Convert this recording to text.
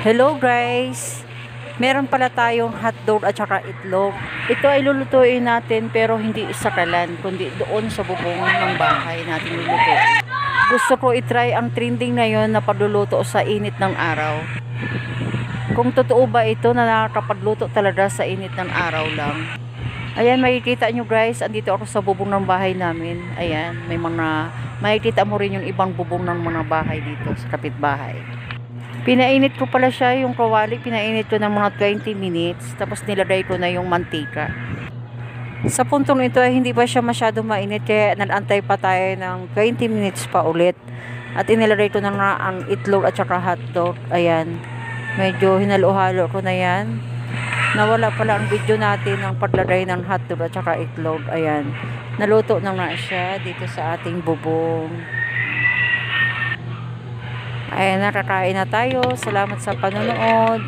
Hello guys! Meron pala tayong hotdog at saka itlog. Ito ay lulutuin natin pero hindi sa kalan, kundi doon sa bubong ng bahay natin lulutuin. Gusto ko itry ang trending ngayon na pagluluto sa init ng araw. Kung totoo ba ito na nakakapagluto talaga sa init ng araw lang. Ayan, makikita nyo guys, andito ako sa bubong ng bahay namin. Ayan, makikita mo rin yung ibang bubong ng mga bahay dito sa kapitbahay. Pinainit ko pala siya, yung kawali, pinainit ko ng mga 20 minutes. Tapos nilagay ko na yung mantika. Sa puntong ito ay hindi pa siya masyado mainit, kaya nag-antay pa tayo ng 20 minutes pa ulit. At inilagay ko na nga ang itlog at saka hotdog. Ayan, medyo hinalo-halo ko na yan. Nawala pala ang video natin ng paglagay ng hotdog at saka itlog. Ayan, naluto na nga siya dito sa ating bubong. Ayan, nakakain na tayo. Salamat sa panonood.